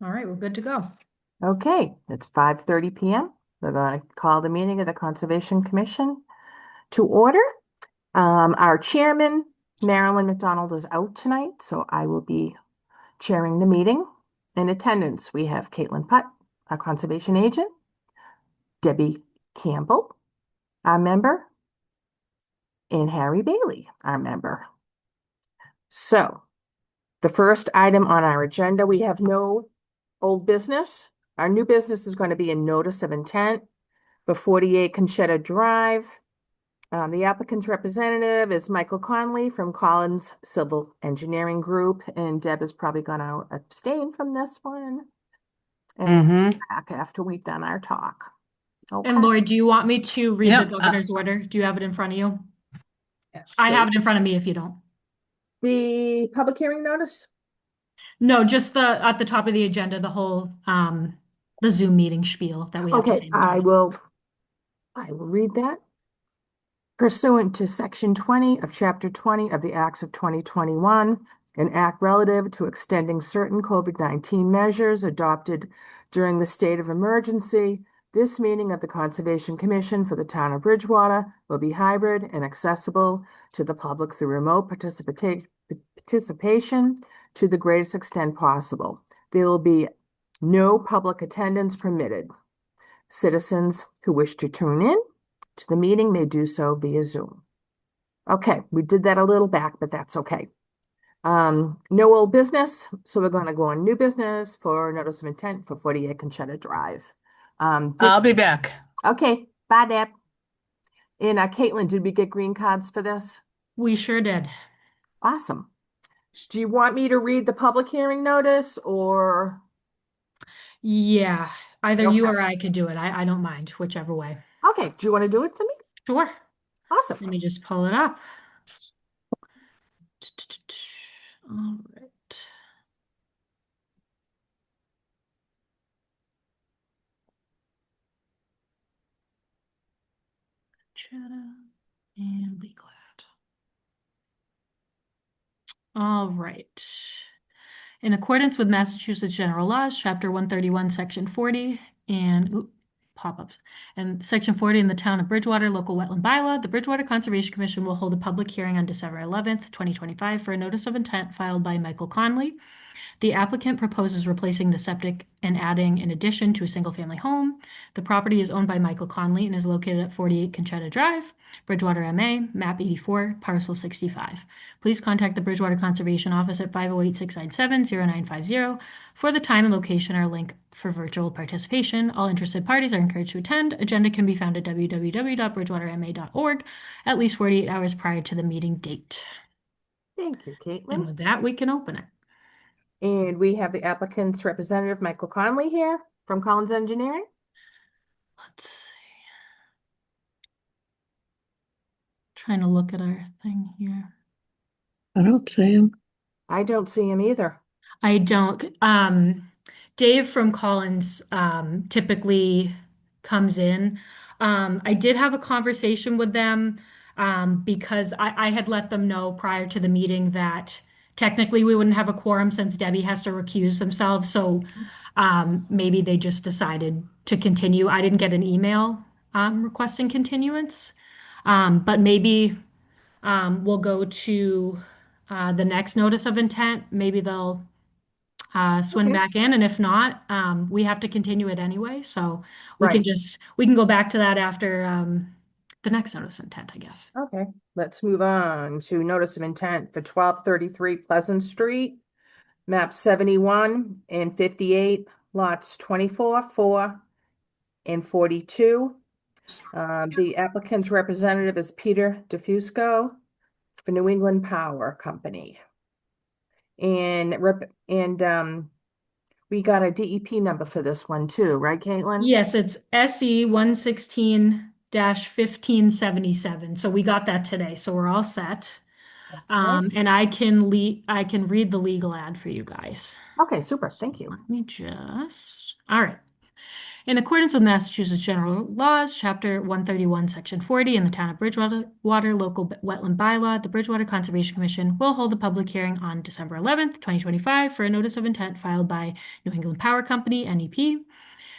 All right, we're good to go. Okay, it's 5:30 p.m. We're going to call the meeting of the Conservation Commission to order. Our chairman, Marilyn McDonald, is out tonight, so I will be chairing the meeting. In attendance, we have Caitlin Putt, our conservation agent, Debbie Campbell, our member, and Harry Bailey, our member. So, the first item on our agenda, we have no old business. Our new business is going to be a notice of intent for 48 Conchetta Drive. The applicant's representative is Michael Conley from Collins Civil Engineering Group, and Deb is probably going to abstain from this one and then Mm-hmm. back after we've done our talk. Okay. And Lori, do you want me to read the Yep. governor's order? Do you have it in front of you? I So have it in front of me if you don't. the public hearing notice. No, just the at the top of the agenda, the Zoom meeting spiel that we have to Okay, say at the beginning. I will read that. Pursuant to Section 20 of Chapter 20 of the Acts of 2021, an act relative to extending certain COVID-19 measures adopted during the state of emergency, this meeting of the Conservation Commission for the town of Bridgewater will be hybrid and accessible to the public through remote participation to the greatest extent possible. There will be no public attendance permitted. Citizens who wish to tune in to the meeting may do so via Zoom. Okay, we did that a little back, but that's okay. No old business, so we're going to go on new business for notice of intent for 48 Conchetta Drive. I'll be back. Okay, bye, Deb. And Caitlin, did we get green cards for this? We sure did. Awesome. Do you want me to read the public hearing notice or? Yeah, either you Okay. or I could do it. I don't mind, whichever way. Okay, do you want to do it for me? Sure. Awesome. Let me just pull it up. All right. Chatham and legal ad. All right. In accordance with Massachusetts General Laws, Chapter 131, Section 40, and pop-ups, and Section 40 in the Town of Bridgewater Local Wetland Bylaw, the Bridgewater Conservation Commission will hold a public hearing on December 11th, 2025 for a notice of intent filed by Michael Conley. The applicant proposes replacing the septic and adding an addition to a single-family home. The property is owned by Michael Conley and is located at 48 Conchetta Drive, Bridgewater, MA, map 84, parcel 65. Please contact the Bridgewater Conservation Office at 508-697-0950 for the time and location or link for virtual participation. All interested parties are encouraged to attend. Agenda can be found at www.bridgewaterma.org at least 48 hours prior to the meeting date. Thank you, And Caitlin. with that, we can open it. And we have the applicant's representative, Michael Conley, here from Collins Engineering. Let's see. Trying to look at our thing here. I don't see him. I don't see him either. I don't. Dave from Collins typically comes in. I did have a conversation with them because I had let them know prior to the meeting that technically we wouldn't have a quorum since Debbie has to recuse themselves. So maybe they just decided to continue. I didn't get an email requesting continuance, but maybe we'll go to the next notice of intent. Maybe they'll swing Okay. back in, and if not, we have to continue it anyway. So Right. we can go back to that after the next notice of intent, I guess. Okay. Let's move on to notice of intent for 1233 Pleasant Street, map 71 and 58, lots 24, 4, and 42. The applicant's representative is Peter DeFusco for New England Power Company. And we got a DEP number for this one too, right, Caitlin? Yes, it's SE 116-1577. So we got that today. So we're all set. And I can read the legal ad for you guys. Okay, super. Thank you. Let me just, all right. In accordance with Massachusetts General Laws, Chapter 131, Section 40, in the Town of Bridgewater Local Wetland Bylaw, the Bridgewater Conservation Commission will hold a public hearing on December 11th, 2025 for a notice of intent filed by New England Power Company, NEP.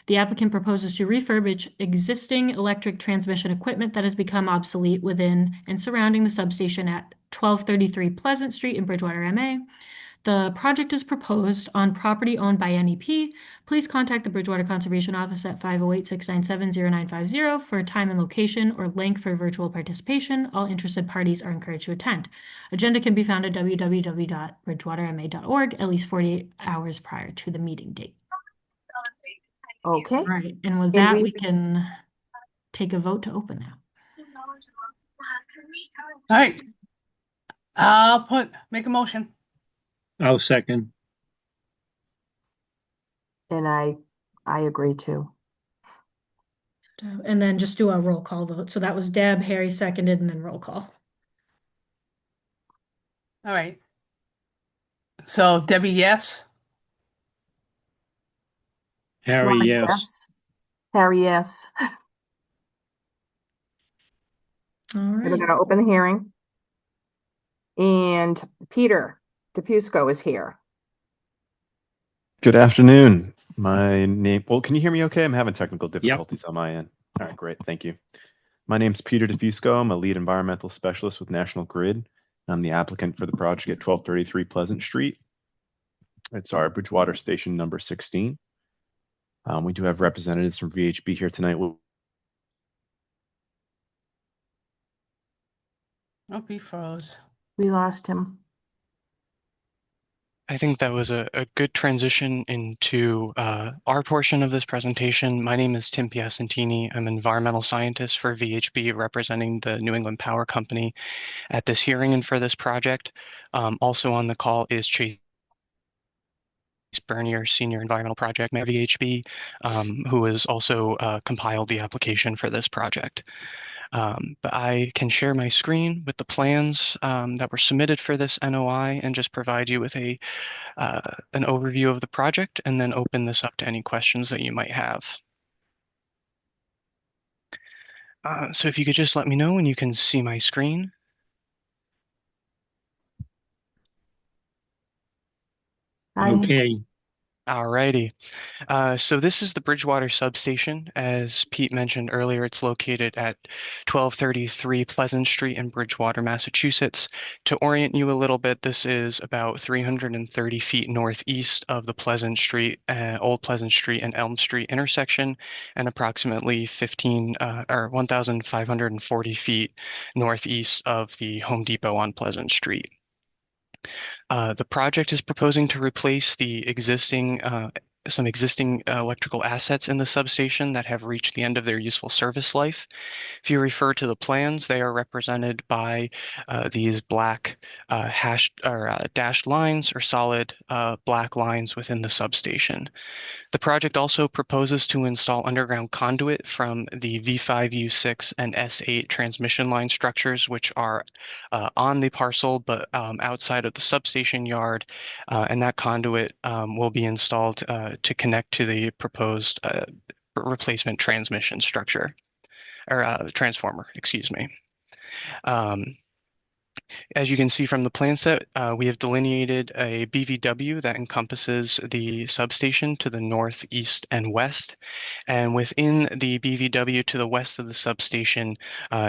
The applicant proposes to refurbish existing electric transmission equipment that has become obsolete within and surrounding the substation at 1233 Pleasant Street in Bridgewater, MA. The project is proposed on property owned by NEP. Please contact the Bridgewater Conservation Office at 508-697-0950 for a time and location or link for virtual participation. All interested parties are encouraged to attend. Agenda can be found at www.bridgewaterma.org at least 48 hours prior to the meeting date. Okay, All right, and with And that, we- we can take a vote to open now. All right. Make a motion. I'll second. and I agree too. And then just do a roll call vote. So that was Deb, Harry seconded, and then roll call. All right. So Debbie, yes. Harry, Lauren, yes. Harry, yes. All We're right. gonna open the hearing. And Peter DeFusco is here. Good afternoon. Well, can you hear me okay? I'm having technical difficulties on my end. All right, great. Thank you. My name's Peter DeFusco. I'm a lead environmental specialist with National Grid. I'm the applicant for the project at 1233 Pleasant Street. It's our Bridgewater station number 16. We do have representatives from VHB here tonight. Oh, he froze. We lost him. I think that was a good transition into our portion of this presentation. My name is Tim Piacentini. I'm an environmental scientist for VHB, representing the New England Power Company at this hearing and for this project. Also on the call is Chase Bernier, Senior Environmental Project Manager at VHB, who has also compiled the application for this project. But I can share my screen with the plans that were submitted for this NOI and just provide you with an overview of the project and then open this up to any questions that you might have. So if you could just let me know when you can see my screen. Okay. Alrighty. So this is the Bridgewater substation. As Pete mentioned earlier, it's located at 1233 Pleasant Street in Bridgewater, Massachusetts. To orient you a little bit, this is about 330 feet northeast of the Pleasant Street, Old Pleasant Street and Elm Street intersection, and approximately 1,540 feet northeast of the Home Depot on Pleasant Street. The project is proposing to replace some existing electrical assets in the substation that have reached the end of their useful service life. If you refer to the plans, they are represented by these black dashed lines or solid black lines within the substation. The project also proposes to install underground conduit from the V5, U6, and S8 transmission line structures, which are on the parcel but outside of the substation yard, and that conduit will be installed to connect to the proposed replacement transmission structure, or transformer, excuse me. As you can see from the plan set, we have delineated a BVW that encompasses the substation to the north, east, and west. And within the BVW to the west of the substation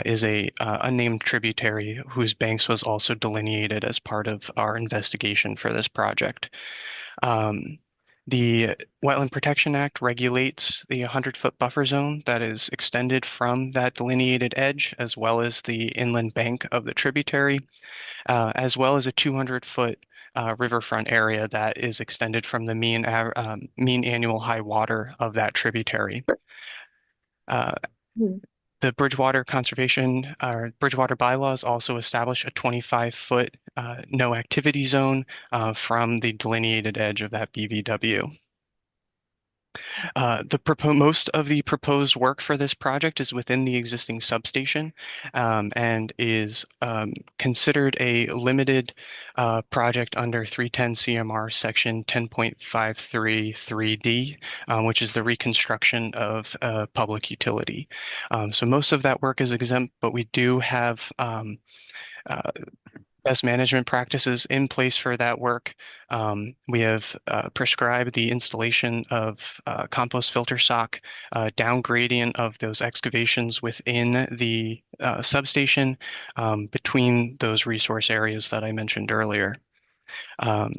is a unnamed tributary whose banks was also delineated as part of our investigation for this project. The Wetland Protection Act regulates the 100-foot buffer zone that is extended from that delineated edge, as well as the inland bank of the tributary, as well as a 200-foot riverfront area that is extended from the mean annual high water of that tributary. The Bridgewater Conservation or Bridgewater bylaws also establish a 25-foot no activity zone from the delineated edge of that BVW. Most of the proposed work for this project is within the existing substation, and is considered a limited project under 310 CMR section 10.533D, which is the reconstruction of a public utility. So most of that work is exempt, but we do have uh, best management practices in place for that work. We have prescribed the installation of compost filter sock, down gradient of those excavations within the substation, between those resource areas that I mentioned earlier. Um,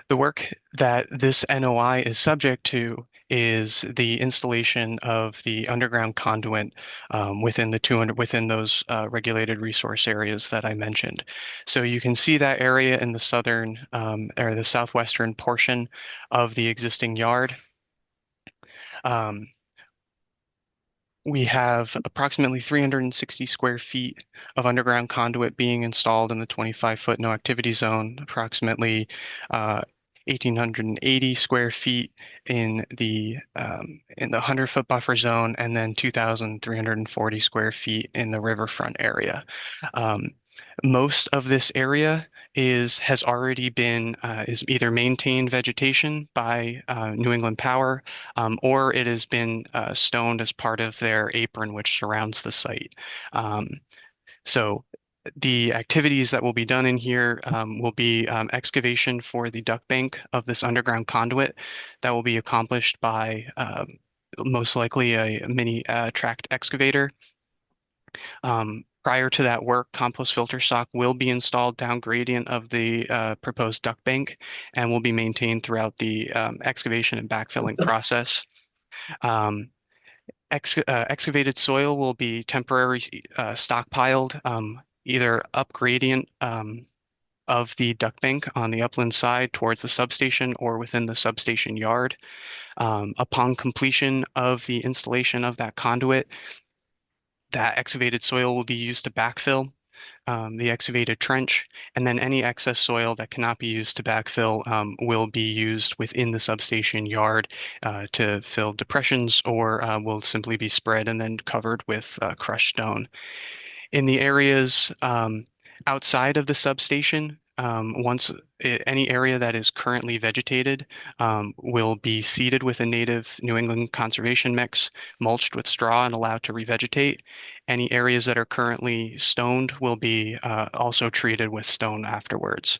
the work that this NOI is subject to is the installation of the underground conduit within those regulated resource areas that I mentioned. So you can see that area in the southern or the southwestern portion of the existing yard. Um, we have approximately 360 square feet of underground conduit being installed in the 25-foot no activity zone, approximately 1,880 square feet in the 100-foot buffer zone, and then 2,340 square feet in the riverfront area. Most of this area has already been is either maintained vegetation by New England Power, or it has been stoned as part of their apron, which surrounds the site. So the activities that will be done in here will be excavation for the duct bank of this underground conduit that will be accomplished by most likely a mini tract excavator. Prior to that work, compost filter stock will be installed down gradient of the proposed duct bank and will be maintained throughout the excavation and backfilling process. Excavated soil will be temporarily stockpiled either up gradient of the duct bank on the upland side towards the substation or within the substation yard. Upon completion of the installation of that conduit, that excavated soil will be used to backfill the excavated trench, and then any excess soil that cannot be used to backfill will be used within the substation yard to fill depressions, or will simply be spread and then covered with crushed stone. In the areas outside of the substation, any area that is currently vegetated will be seeded with a native New England conservation mix, mulched with straw, and allowed to revegetate. Any areas that are currently stoned will be also treated with stone afterwards.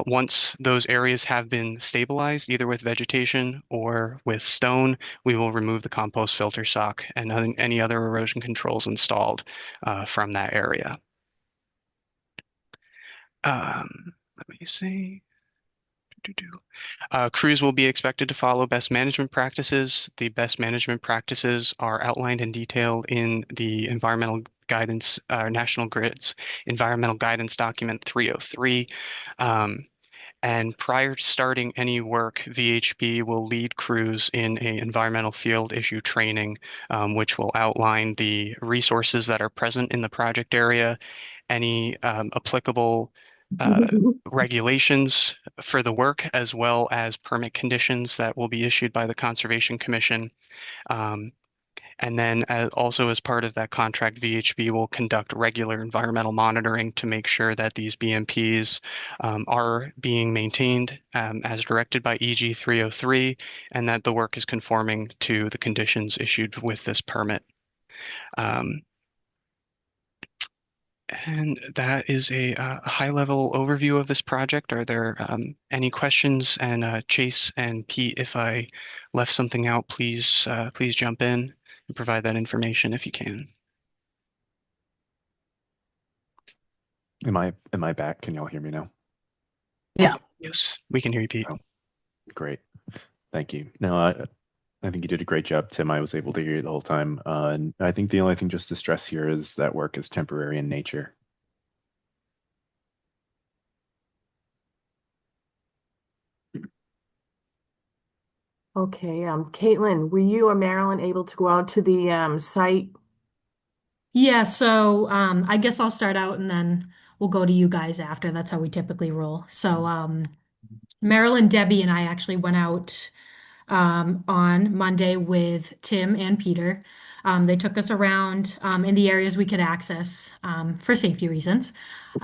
Once those areas have been stabilized, either with vegetation or with stone, we will remove the compost filter sock and any other erosion controls installed from that area. Let me see. Crews will be expected to follow best management practices. The best management practices are outlined in detail in the environmental guidance, National Grid's environmental guidance document 303. And prior to starting any work, VHB will lead crews in an environmental field issue training, which will outline the resources that are present in the project area, any applicable regulations for the work, as well as permit conditions that will be issued by the Conservation Commission. And then also as part of that contract, VHB will conduct regular environmental monitoring to make sure that these BMPs are being maintained as directed by EG 303, and that the work is conforming to the conditions issued with this permit. And that is a high-level overview of this project. Are there any questions? And Chase and Pete, if I left something out, please jump in and provide that information if you can. Am I back? Can y'all hear me now? Yeah. Yes, we can hear you, Pete. Oh. Great. Thank you. No, I think you did a great job, Tim. I was able to hear you the whole time. And I think the only thing just to stress here is that work is temporary in nature. Okay, Caitlin, were you or Marilyn able to go out to the site? Yeah, so I guess I'll start out and then we'll go to you guys after. That's how we typically roll. So Marilyn, Debbie, and I actually went out on Monday with Tim and Peter. They took us around in the areas we could access for safety reasons. We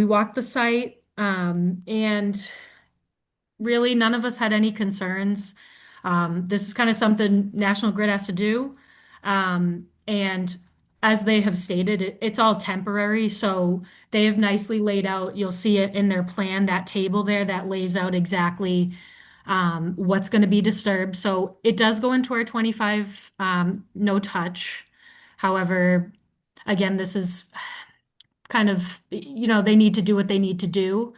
walked the site and really none of us had any concerns. This is kind of something National Grid has to do. And as they have stated, it's all temporary. So they have nicely laid out, you'll see it in their plan, that table there that lays out exactly what's going to be disturbed. So it does go into our 25 no touch. However, again, this is kind of, they need to do what they need to do.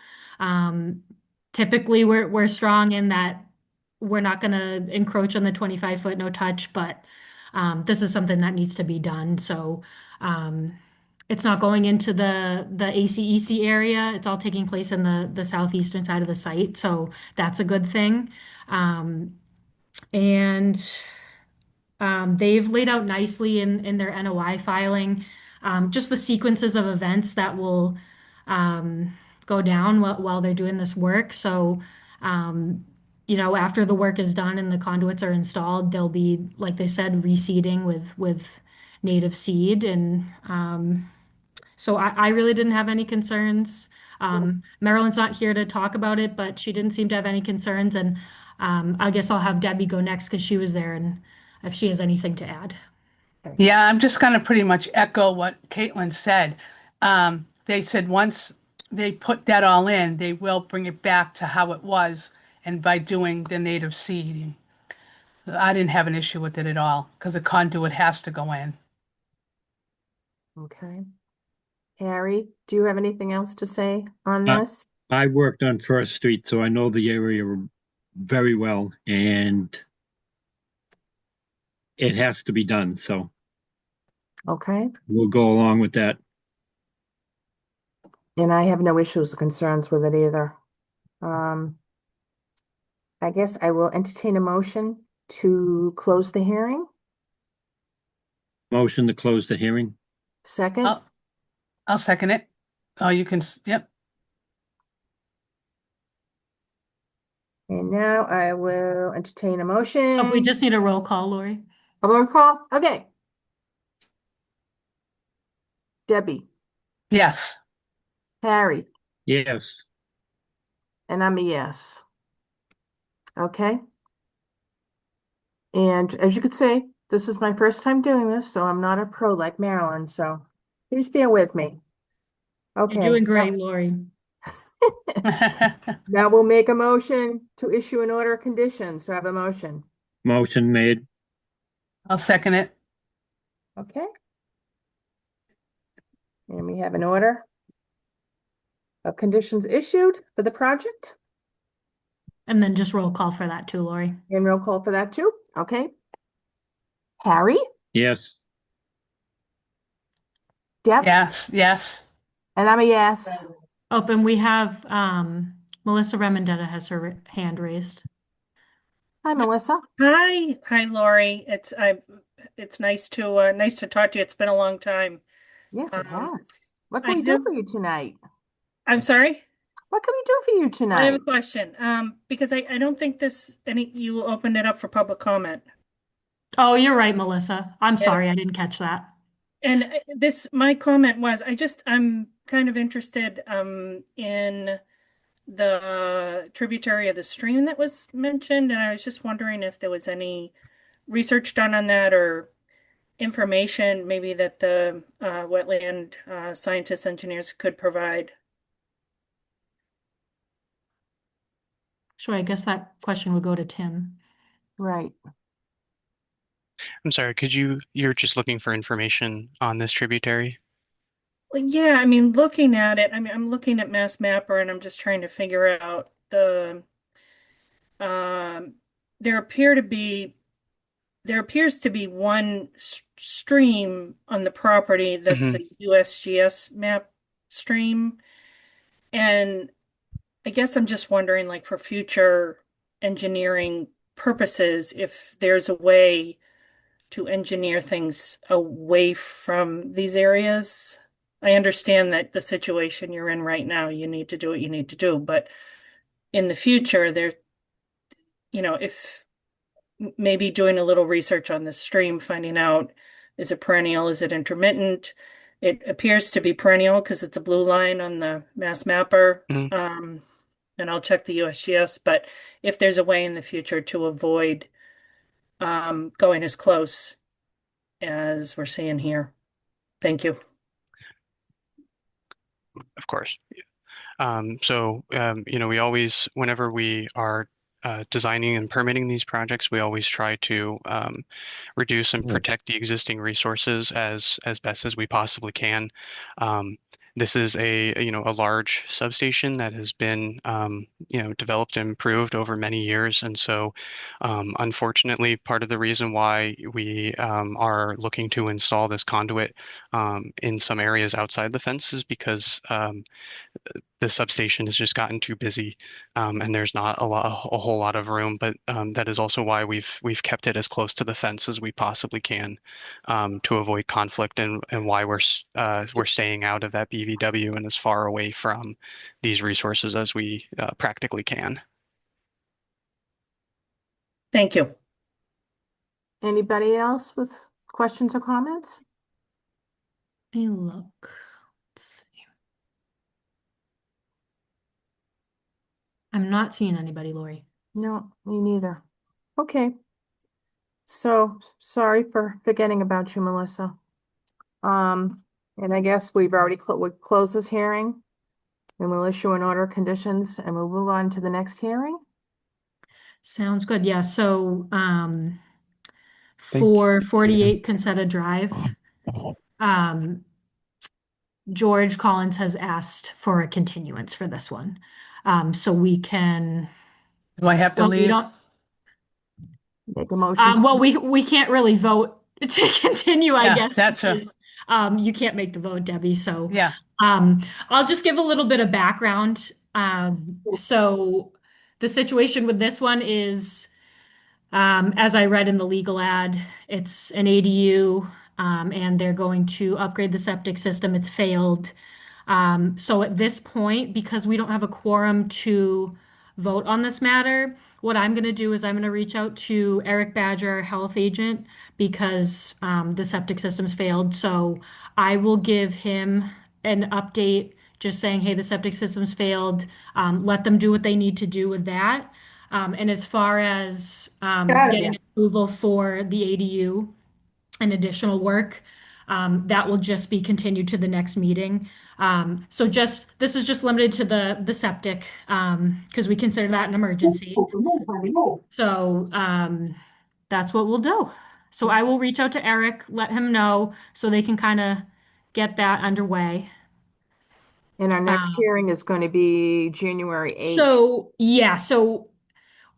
Typically, we're strong in that we're not going to encroach on the 25-foot no touch, but this is something that needs to be done. So it's not going into the ACEC area. It's all taking place in the southeastern side of the site. So that's a good thing. And they've laid out nicely in their NOI filing just the sequences of events that will go down while they're doing this work. So, after the work is done and the conduits are installed, they'll be, like they said, reseeding with native seed. And so I really didn't have any concerns. Marilyn's not here to talk about it, but she didn't seem to have any concerns. And I guess I'll have Debbie go next because she was there and if she has anything to add. Yeah, I'm just going to pretty much echo what Caitlin said. They said once they put that all in, they will bring it back to how it was, and by doing the native seeding. I didn't have an issue with it at all because the conduit has to go in. Okay. Harry, do you have anything else to say on Uh, this? I worked on First Street, so I know the area very well, and it has to be done, so Okay. we'll go along with that. And I have no issues or concerns with it either. I guess I will entertain a motion to close the hearing. Motion to close the hearing. Second, I'll second it. Oh, you can, yep. and now I will entertain a motion. Oh, we just need a roll call, Lori. A roll call? Okay. Debbie, Yes. Harry, Yes. and I'm a yes. Okay. And as you could see, this is my first time doing this, so I'm not a pro like Marilyn, so please bear with me. Okay. You're doing great, Lori. Now we'll make a motion to issue an order of conditions. To have a motion. Motion made. I'll second it. Okay. And we have an order of conditions issued for the project. And then just roll call for that too, Lori. And roll call for that too. Okay. Harry, Yes. Deb, Yes, yes. and I'm a yes. Open, we have Melissa Remendetta has her hand raised. Hi, Melissa. Hi, Lori. It's nice to talk to you. It's been a long time. Yes, it Um, has. What can I we do have- for you tonight? I'm sorry. What can we do for you I have tonight? a question. Because I don't think you opened it up for public comment. Oh, you're right, Melissa. I'm Yeah. sorry, I didn't catch that. And my comment was, I'm kind of interested in the tributary of the stream that was mentioned, and I was just wondering if there was any research done on that or information maybe that the wetland scientists, engineers could provide. Sure, I guess that question would go to Tim. Right. I'm sorry, you're just looking for information on this tributary? Well, yeah, I mean, looking at it, I'm looking at Mass Mapper and I'm just trying to figure out there appears to be one stream on the property that's a USGS map stream. And I guess I'm just wondering, like, for future engineering purposes, if there's a way to engineer things away from these areas. I understand that the situation you're in right now, you need to do what you need to do, but in the future, if maybe doing a little research on this stream, finding out, is it perennial, is it intermittent? It appears to be perennial because it's a blue line on the Mass Mapper. Mhm. And I'll check the USGS, but if there's a way in the future to avoid going as close as we're seeing here. Thank you. Of course. We always, whenever we are designing and permitting these projects, we always try to reduce and protect the existing resources as best as we possibly can. This is a large substation that has been developed and improved over many years, and so unfortunately, part of the reason why we are looking to install this conduit in some areas outside the fence is because the substation has just gotten too busy, and there's not a whole lot of room. But that is also why we've kept it as close to the fence as we possibly can, to avoid conflict, and why we're staying out of that BVW and as far away from these resources as we practically can. Thank you. Anybody else with questions or comments? Let me look. Let's see. I'm not seeing anybody, Lori. No, me neither. Okay. So sorry for forgetting about you, Melissa. And I guess we've already we closed this hearing, and we'll issue an order of conditions, and we'll move on to the next hearing. Sounds good. Yeah, so Thank for you. 48 Consetta Drive, George Collins has asked for a continuance for this one. So we can, Do I have to well, we leave? don't, Make a motion. well, we can't really vote to continue, I Yeah, guess, that's a- because you can't make the vote, Debbie. So Yeah. I'll just give a little bit of background. So the situation with this one is, as I read in the legal ad, it's an ADU, and they're going to upgrade the septic system. It's failed. So at this point, because we don't have a quorum to vote on this matter, what I'm going to do is I'm going to reach out to Eric Badger, our health agent, because the septic system's failed. So I will give him an update just saying, hey, the septic system's failed. Let them do what they need to do with that. And as far as getting approval for the ADU and additional work, that will just be continued to the next meeting. So this is just limited to the septic, because we consider that an emergency. So that's what we'll do. So I will reach out to Eric, let him know so they can kind of get that underway. And our next hearing is going to be January 8th. So yeah, so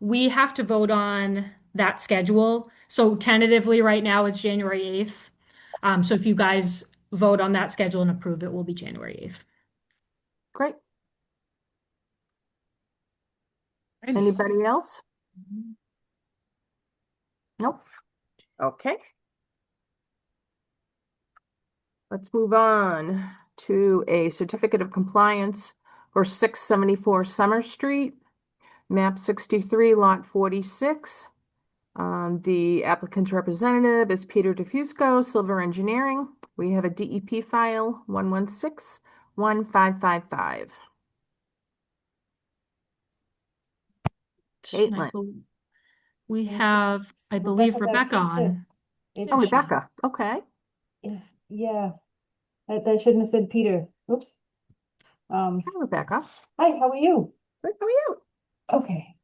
we have to vote on that schedule. So tentatively right now it's January 8th. So if you guys vote on that schedule and approve it, will be January 8th. Great. Anybody else? Nope. Okay. Let's move on to a certificate of compliance for 674 Summer Street, map 63, lot 46. The applicant's representative is Peter DeFusco, Silver Engineering. We have a DEP file 1161555. And we have, I believe, Rebecca on. Oh, Rebecca. Okay. Yeah, that shouldn't have said Peter. Oops. Hi, Rebecca. Hi, how are you? Good, how are you? Okay.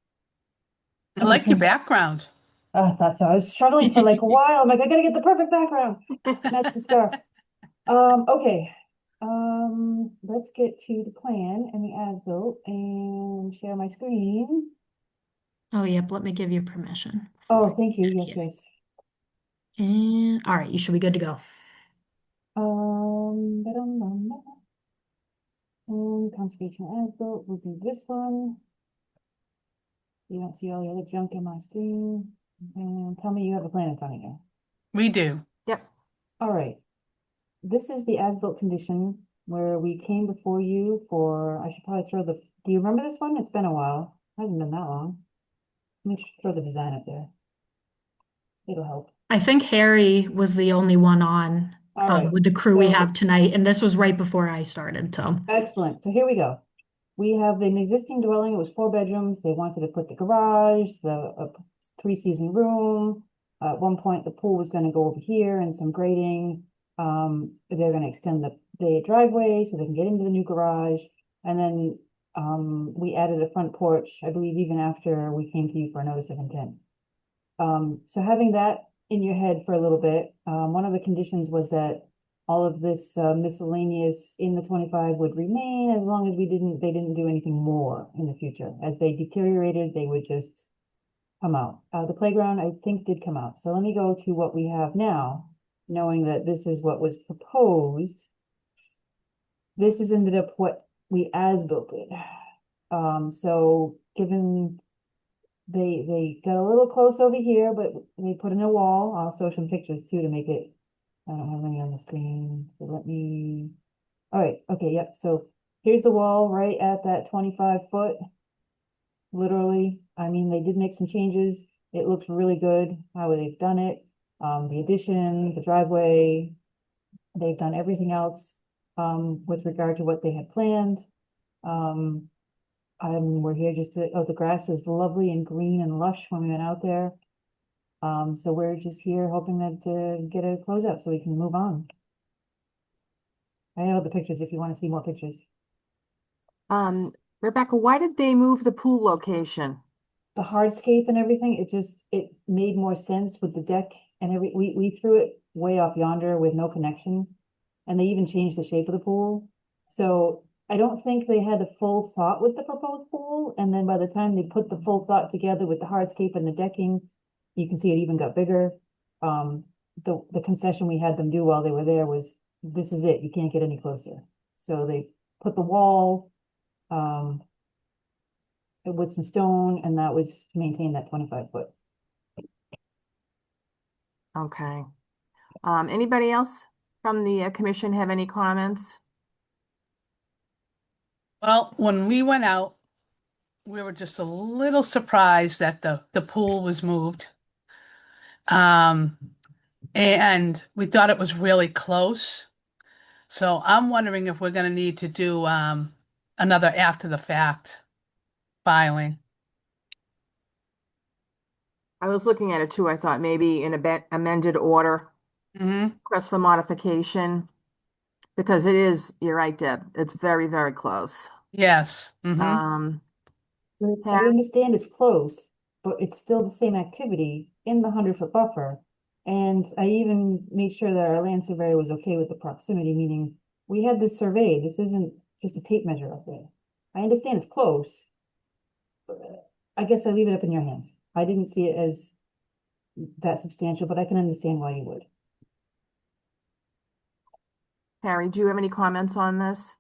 I like your background. I thought so. I was struggling for like a while. I'm like, I gotta get the perfect background. That's the scarf. Okay. Let's get to the plan and the as-built and share my screen. Oh, yep. Let me give you permission. Oh, thank you. Yes, yes. And all right, you should be good to go. And conservation as-built will be this one. You don't see all the other junk in my screen. And tell me you have a plan in front of you. We do. Yep. All right. This is the as-built condition where we came before you for, I should probably throw the, do you remember this one? It's been a while. Hasn't been that long. Let me throw the design up there. It'll help. I think Harry was the only one on All right. with the crew we So- have tonight, and this was right before I started, so. Excellent. So here we go. We have an existing dwelling. It was 4 bedrooms. They wanted to put the garage, the 3-season room. At one point, the pool was going to go over here and some grading. They're going to extend the driveway so they can get into the new garage. And then we added a front porch, I believe, even after we came to you for a notice of intent. So having that in your head for a little bit, one of the conditions was that all of this miscellaneous in the 25 would remain as long as they didn't do anything more in the future. As they deteriorated, they would just come out. The playground, I think, did come out. So let me go to what we have now, knowing that this is what was proposed. This has ended up what we as-built it. So given they got a little close over here, but they put in a wall. I'll show some pictures too to make it. I don't have any on the screen, so let me. All right, okay, yep. So here's the wall right at that 25 foot. Literally, I mean, they did make some changes. It looks really good how they've done it. The addition, the driveway, they've done everything else with regard to what they had planned. We're here just to, the grass is lovely and green and lush when we went out there. So we're just here hoping that to get a closeout so we can move on. I have the pictures if you want to see more pictures. Rebecca, why did they move the pool location? The hardscape and everything, it made more sense with the deck and we threw it way off yonder with no connection. And they even changed the shape of the pool. So I don't think they had a full thought with the proposed pool. And then by the time they put the full thought together with the hardscape and the decking, you can see it even got bigger. The concession we had them do while they were there was, this is it, you can't get any closer. So they put the wall with some stone, and that was to maintain that 25 foot. Okay. Anybody else from the commission have any comments? Well, when we went out, we were just a little surprised that the pool was moved. And we thought it was really close. So I'm wondering if we're going to need to do another after the fact filing. I was looking at it too. I thought maybe in a amended order, request for modification, because it is, you're right, Deb, it's very, very close. Yes. Um, I understand it's close, but it's still the same activity in the 100-foot buffer. And I even made sure that our land surveyor was okay with the proximity, meaning we had this survey. This isn't just a tape measure up there. I understand it's close. But I guess I leave it up in your hands. I didn't see it as that substantial, but I can understand why you would. Harry, do you have any comments on this?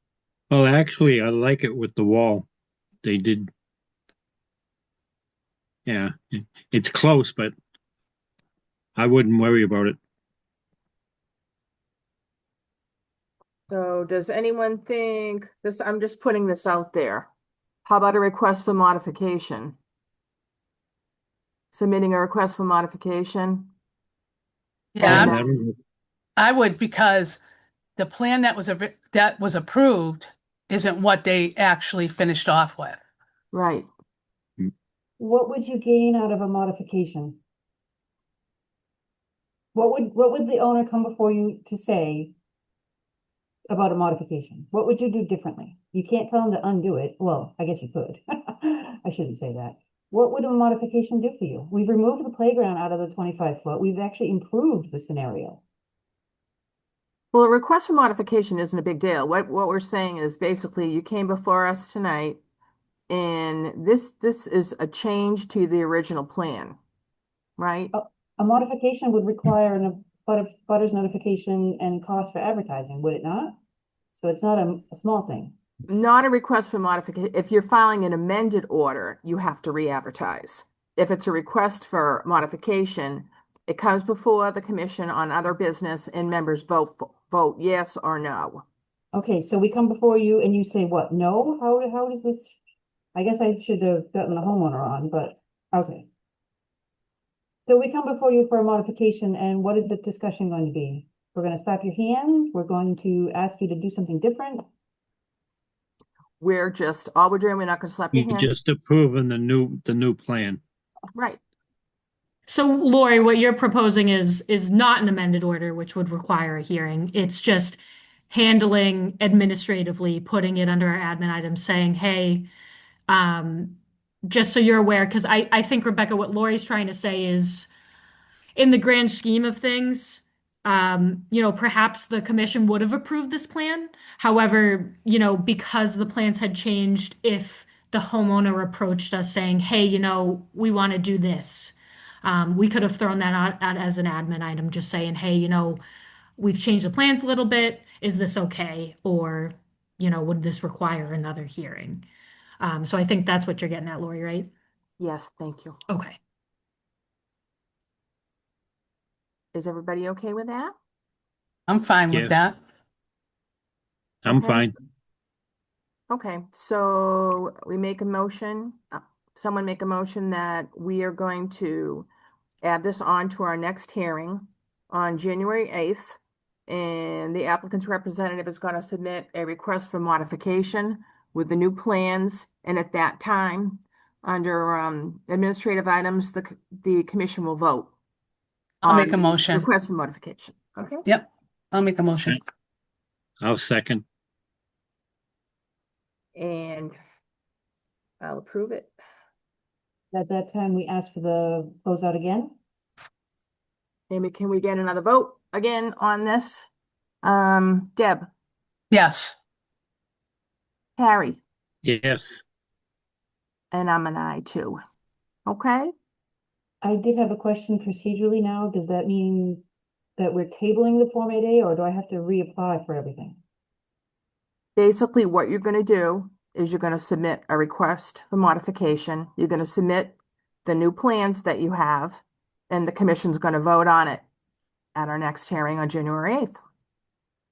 Well, actually, I like it with the wall. They did. Yeah, it's close, but I wouldn't worry about it. So does anyone think this, I'm just putting this out there. How about a request for modification? Submitting a request for modification? Yeah, And I would, because the plan that was approved isn't what they actually finished off with. right. What would you gain out of a modification? What would the owner come before you to say about a modification? What would you do differently? You can't tell them to undo it. Well, I guess you could. I shouldn't say that. What would a modification do for you? We've removed the playground out of the 25 foot. We've actually improved the scenario. Well, a request for modification isn't a big deal. What we're saying is basically you came before us tonight and this is a change to the original plan, right? A modification would require a butters notification and cost for advertising, would it not? So it's not a small thing. Not a request for modification. If you're filing an amended order, you have to re-advertise. If it's a request for modification, it comes before the commission on other business and members vote yes or no. Okay, so we come before you and you say what? No? How does this? I guess I should have gotten the homeowner on, but okay. So we come before you for a modification, and what is the discussion going to be? We're going to slap your hand. We're going to ask you to do something different. All we're doing, we're not gonna slap your You hand. just approving the new plan. Right. So Lori, what you're proposing is not an amended order, which would require a hearing. It's just handling administratively, putting it under our admin items, saying, hey, just so you're aware, because I think, Rebecca, what Lori's trying to say is, in the grand scheme of things, perhaps the commission would have approved this plan. However, because the plans had changed, if the homeowner approached us saying, hey, we want to do this, we could have thrown that out as an admin item, just saying, hey, we've changed the plans a little bit. Is this okay? Or, would this require another hearing? So I think that's what you're getting at, Lori, right? Yes, thank you. Okay. Is everybody okay with that? I'm fine with Yes. that. I'm Okay. fine. Okay, so we make a motion, someone make a motion that we are going to add this on to our next hearing on January 8th. And the applicant's representative is going to submit a request for modification with the new plans. And at that time, under administrative items, the commission will vote I'll on make a the motion. request for modification. Okay. Yep, I'll make a motion. I'll second. And I'll approve it. At that time, we ask for the closeout again. Amy, can we get another vote again on this? Deb, Yes, Harry, Yes. and I'm an I too. Okay, I did have a question procedurally now. Does that mean that we're tabling the Form 8A, or do I have to reapply for everything? basically what you're gonna do is you're gonna submit a request for modification. You're gonna submit the new plans that you have, and the commission's gonna vote on it at our next hearing on January 8th.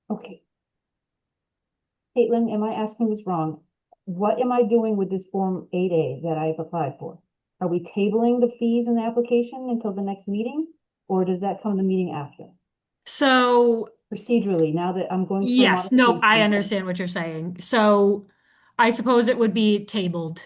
Okay. Caitlin, am I asking this wrong? What am I doing with this Form 8A that I've applied for? Are we tabling the fees in the application until the next meeting? Or does that come the meeting after? So Procedurally, now that I'm going through yes, no, I modification. understand what you're saying. So I suppose it would be tabled.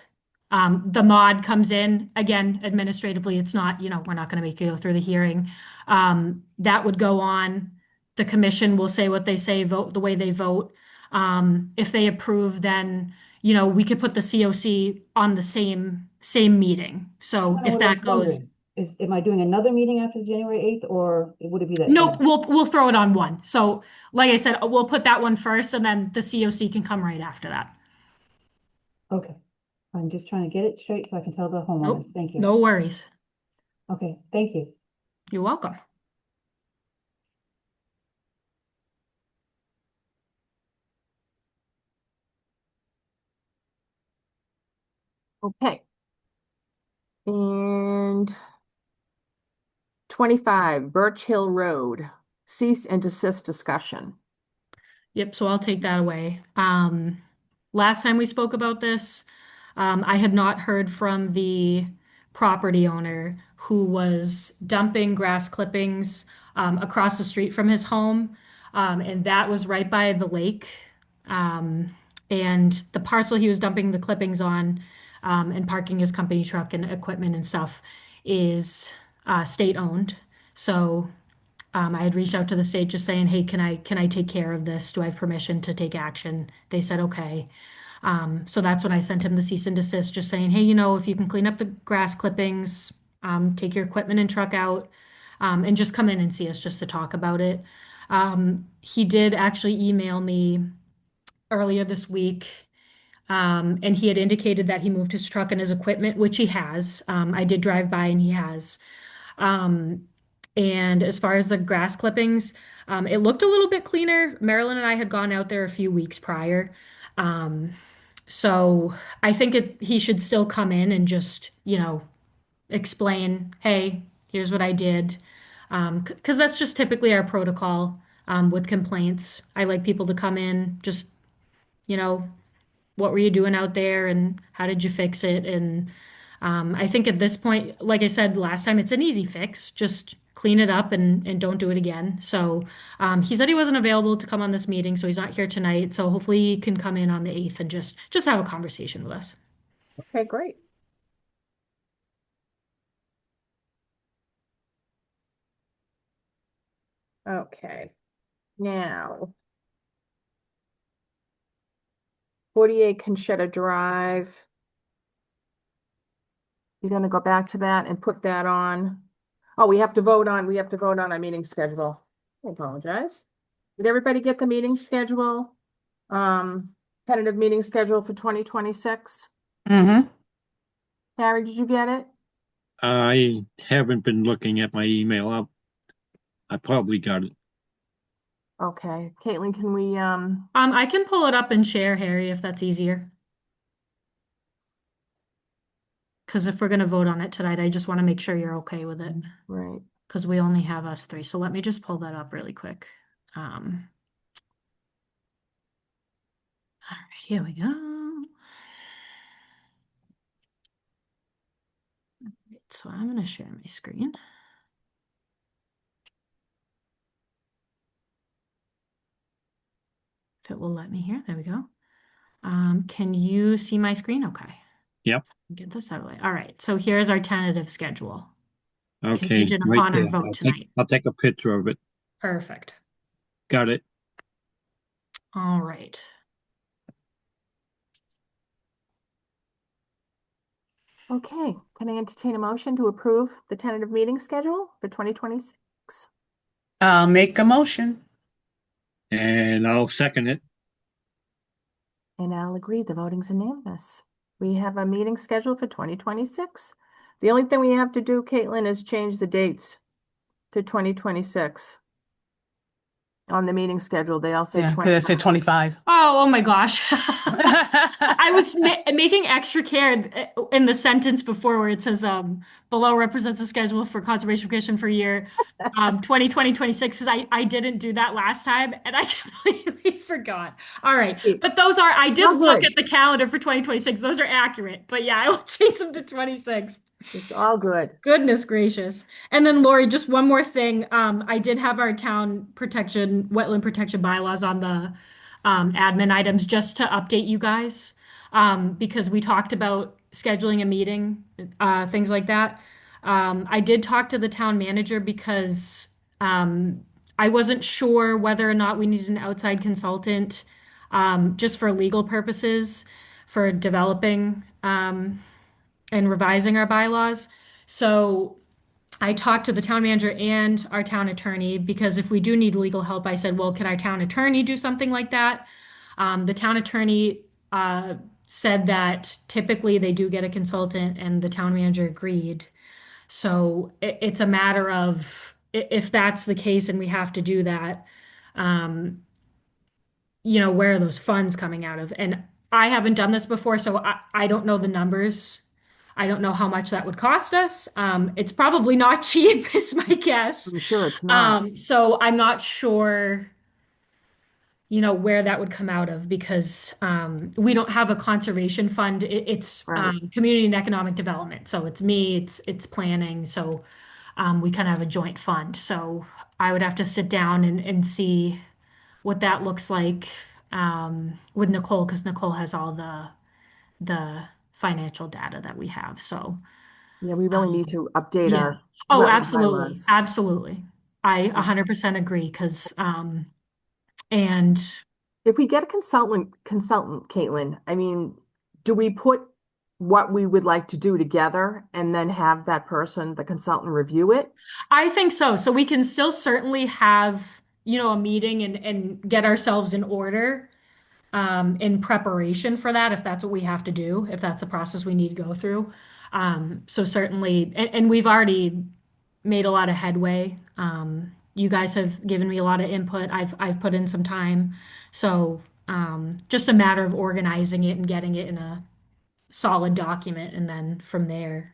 The mod comes in, again, administratively, it's not, we're not going to make you go through the hearing. That would go on. The commission will say what they say, vote the way they vote. If they approve, then, we could put the COC on the same meeting. So Kinda if what I that was goes, wondering. Am I doing another meeting after January 8th, or would it be that? nope, we'll throw it on one. So like I said, we'll put that one first and then the COC can come right after that. Okay, I'm just trying to get it straight so I can tell the homeowners. Nope, Thank you. no worries. Okay, thank you. You're welcome. Okay. And 25 Birch Hill Road, cease and desist discussion. Yep, so I'll take that away. Last time we spoke about this, I had not heard from the property owner who was dumping grass clippings across the street from his home, and that was right by the lake. And the parcel he was dumping the clippings on, and parking his company truck and equipment and stuff is state owned. So I had reached out to the state just saying, hey, can I take care of this? Do I have permission to take action? They said, okay. So that's when I sent him the cease and desist, just saying, hey, if you can clean up the grass clippings, take your equipment and truck out, and just come in and see us just to talk about it. He did actually email me earlier this week, and he had indicated that he moved his truck and his equipment, which he has. I did drive by and he has. And as far as the grass clippings, it looked a little bit cleaner. Marilyn and I had gone out there a few weeks prior. So I think he should still come in and just, explain, hey, here's what I did. Because that's just typically our protocol with complaints. I like people to come in, just, what were you doing out there and how did you fix it? And I think at this point, like I said last time, it's an easy fix. Just clean it up and don't do it again. So he said he wasn't available to come on this meeting, so he's not here tonight. So hopefully he can come in on the 8th and just have a conversation with us. Okay, great. Okay, now 48 Conchetta Drive. You're gonna go back to that and put that on. Oh, we have to vote on our meeting schedule. I apologize. Did everybody get the meeting schedule? Tentative meeting schedule for 2026? Mm-hmm. Harry, did you get it? I haven't been looking at my email. I probably got it. Okay, Caitlin, can we, I can pull it up and share, Harry, if that's easier. Because if we're going to vote on it tonight, I just want to make sure you're okay with it. right. Because we only have us three. So let me just pull that up really quick. All right, here we go. Right, so I'm going to share my screen. If it will let me here. There we go. Can you see my screen? Okay. Yep. Get this out of the way. All right. So here's our tentative schedule. Okay, Contingent right upon our there. vote tonight. I'll take a picture of it. Perfect. Got it. All right. Okay, can I entertain a motion to approve the tentative meeting schedule for 2026? I'll make a motion. And I'll second it. And I'll agree, the voting's unanimous. We have a meeting scheduled for 2026. The only thing we have to do, Caitlin, is change the dates to 2026. On the meeting schedule, they all say Yeah, 20. because it said 25. Oh my gosh. I was making extra care in the sentence before where it says below represents the schedule for conservation commission for year 2020 26 because I didn't do that last time and I completely forgot. All right. But those are I did Well, look good. at the calendar for 2026. Those are accurate. But yeah, I will change them to 26. It's all good. Goodness gracious. And then Lori, just one more thing. I did have our town protection, wetland protection bylaws on the admin items just to update you guys. Because we talked about scheduling a meeting, things like that. I did talk to the town manager because I wasn't sure whether or not we needed an outside consultant just for legal purposes for developing and revising our bylaws. So I talked to the town manager and our town attorney because if we do need legal help, I said, well, can our town attorney do something like that? The town attorney said that typically they do get a consultant, and the town manager agreed. So it's a matter of if that's the case and we have to do that, where are those funds coming out of? And I haven't done this before, so I don't know the numbers. I don't know how much that would cost us. It's probably not cheap, is my guess. I'm sure it's not. So I'm not sure, where that would come out of because we don't have a conservation fund. It's Right. community and economic development. So it's me, it's planning. So we kind of have a joint fund. So I would have to sit down and see what that looks like with Nicole because Nicole has all the financial data that we have. So. Yeah, we really need to update Yeah. our Oh, wetland absolutely. bylaws. Absolutely. I 100% agree because and If we get a consultant, Caitlin, I mean, do we put what we would like to do together and then have that person, the consultant, review it? I think so. So we can still certainly have, a meeting and get ourselves in order in preparation for that if that's what we have to do, if that's the process we need to go through. So certainly, and we've already made a lot of headway. You guys have given me a lot of input. I've put in some time. So just a matter of organizing it and getting it in a solid document, and then from there,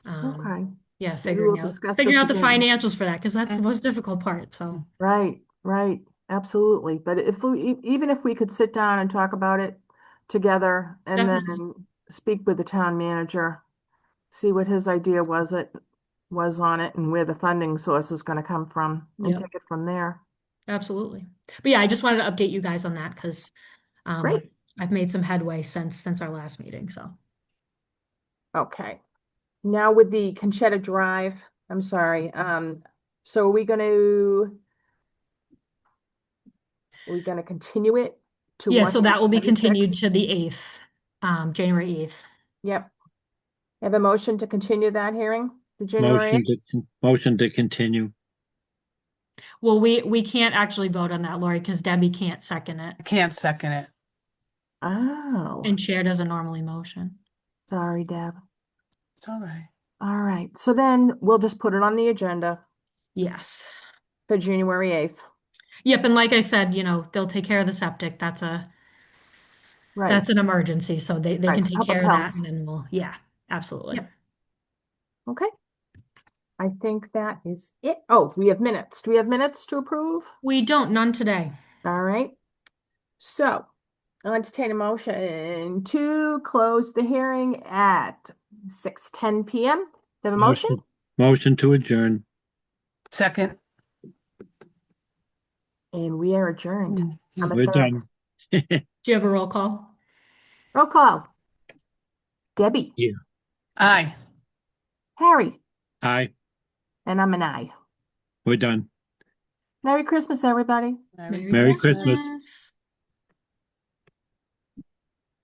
Okay. yeah, Maybe we'll figuring out discuss figuring this out the again. financials for that because that's the most difficult part. So Right, right, absolutely. But if we, even if we could sit down and talk about it together and definitely. then speak with the town manager, see what his idea was on it and where the funding source is going to come from and Yep. take it from there. Absolutely. But yeah, I just wanted to update you guys on that because Great. I've made some headway since our last meeting. So Okay. Now with the Conchetta Drive, I'm sorry. So are we gonna continue it to yeah, what? so that will be 26? continued to the 8th, January 8th. Yep. Have a motion to continue that hearing to January 8th? Motion to continue. Well, we can't actually vote on that, Lori, because Debbie can't second it, I can't second it. Oh, and chair doesn't normally motion. sorry, Deb. It's all right. All right. So then we'll just put it on the agenda Yes. for January 8th. Yep, and like I said, they'll take care of the septic. That's Right. an emergency, so they Right, can it's take public care of that, health. and then yeah, absolutely. Yep. Okay. I think that is it. Oh, we have minutes. Do we have minutes to approve? We don't, none today. All right. So I'll entertain a motion to close the hearing at 6:10 p.m. Do you have a motion? Motion to adjourn. Second. And we are adjourned. On the We're third. done. Do you have a roll call? Roll call. Debbie. Yeah. Aye. Harry. Aye, And I'm an aye. we're done. Merry Christmas, everybody. Merry Christmas.